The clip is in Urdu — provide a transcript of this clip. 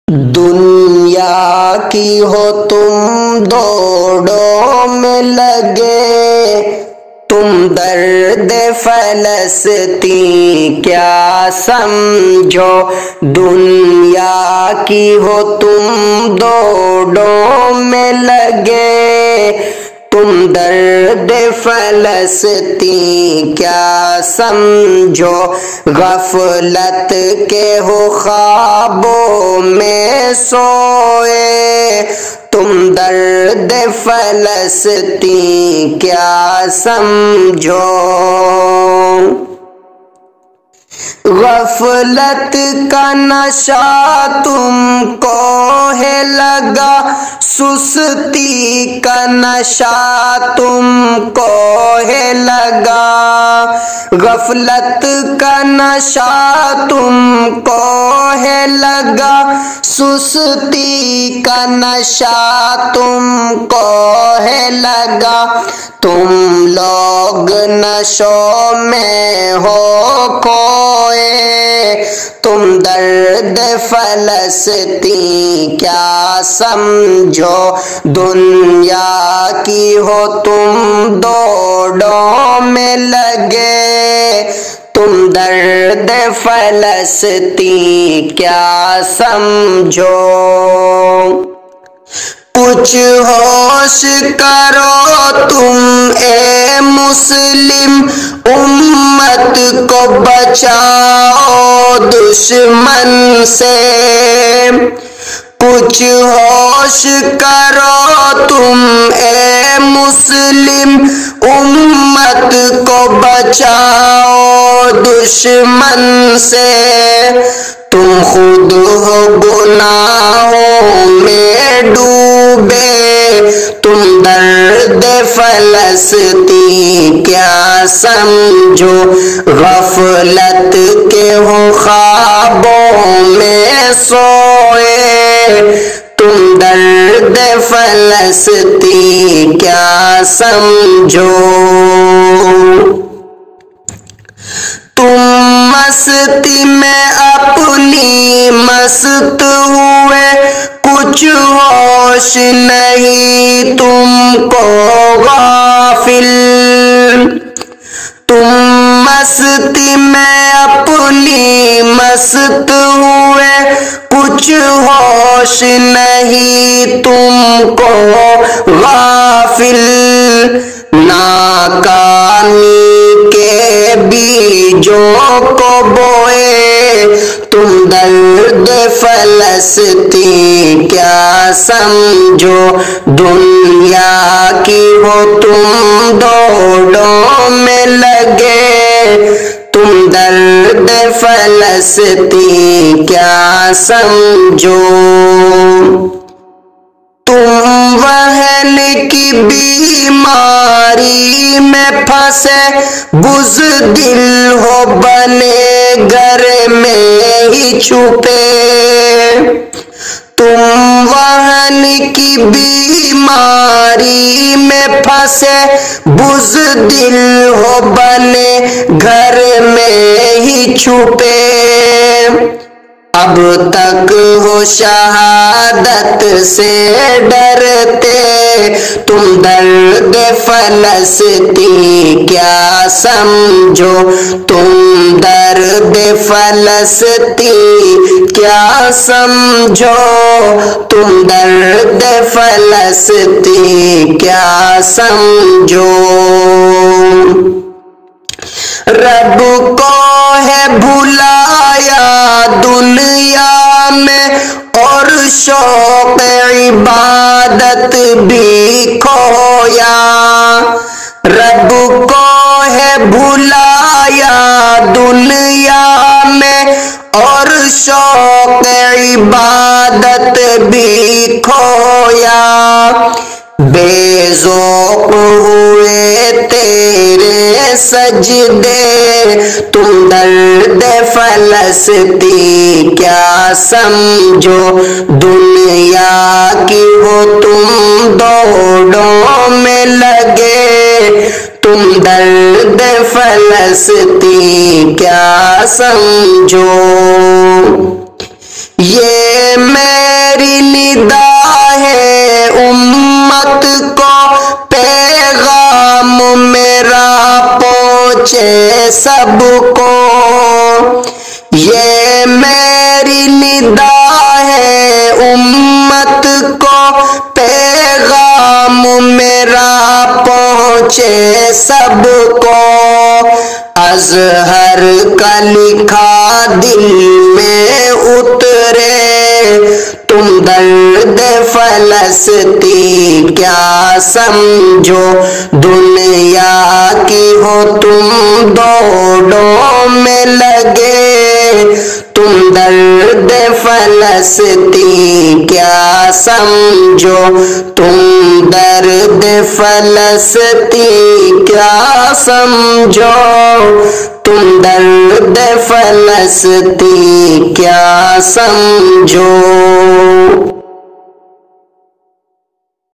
دنیا کی ہو تم دوڑوں میں لگے، تم درد فلسطین کیا سمجھو۔ دنیا کی ہو تم دوڑوں میں لگے، تم درد فلسطین کیا سمجھو۔ غفلت کے ہو خوابوں میں سوئے، تم درد فلسطین کیا سمجھو۔ غفلت کا نشہ تم کو ہے لگا، سستی کا نشہ تم کو ہے لگا۔ غفلت کا نشہ تم کو ہے لگا، سستی کا نشہ تم کو ہے لگا۔ تم لوگ نشوں میں ہو کھوئے، تم درد فلسطین کیا سمجھو۔ دنیا کی ہو تم دوڑوں میں لگے، تم درد فلسطین کیا سمجھو۔ کچھ ہوش کرو تم اے مسلم، امت کو بچاؤ دشمن سے۔ کچھ ہوش کرو تم اے مسلم، امت کو بچاؤ دشمن سے۔ تم خود ہو گناہوں میں ڈوبے، تم درد فلسطین کیا سمجھو۔ غفلت کے ہو خوابوں میں سوئے، تم درد فلسطین کیا سمجھو۔ تم مستی میں اپنی مست ہوئے، کچھ ہوش نہیں تم کو غافل۔ تم مستی میں اپنی مست ہوئے، کچھ ہوش نہیں تم کو غافل۔ ناکامی کے بیجوں کو بوئے، تم درد فلسطین کیا سمجھو۔ دنیا کی ہو تم دوڑوں میں لگے، تم درد فلسطین کیا سمجھو۔ تم وہن کی بیماری میں پھنسے، بزدل ہو بنے گھر میں ہی چھپے۔ تم وہن کی بیماری میں پھنسے، بزدل ہو بنے گھر میں ہی چھپے۔ اب تک ہو شہادت سے ڈرتے، تم درد فلسطین کیا سمجھو۔ تم درد فلسطین کیا سمجھو، تم درد فلسطین کیا سمجھو۔ رب کو ہے بھلایا دنیا میں، اور شوق عبادت بھی کھویا۔ رب کو ہے بھلایا دنیا میں، اور شوق عبادت بھی کھویا۔ بے ذوق ہوئے تیرے سجدے، تم درد فلسطین کیا سمجھو۔ دنیا کی ہو تم دوڑوں میں لگے، تم درد فلسطین کیا سمجھو۔ یہ میں ندا ہے امت کو پیغام میرا پہنچے سب کو، یہ میری ندا ہے امت کو پیغام میرا پہنچے سب کو، اظہر کا لکھا دل میں اترے، تم درد فلسطین کیا سمجھو، دنیا کی ہو تم دوڑوں میں لگے، تم درد فلسطین کیا سمجھو، تم درد فلسطین کیا سمجھو، تم درد فلسطین کیا سمجھو۔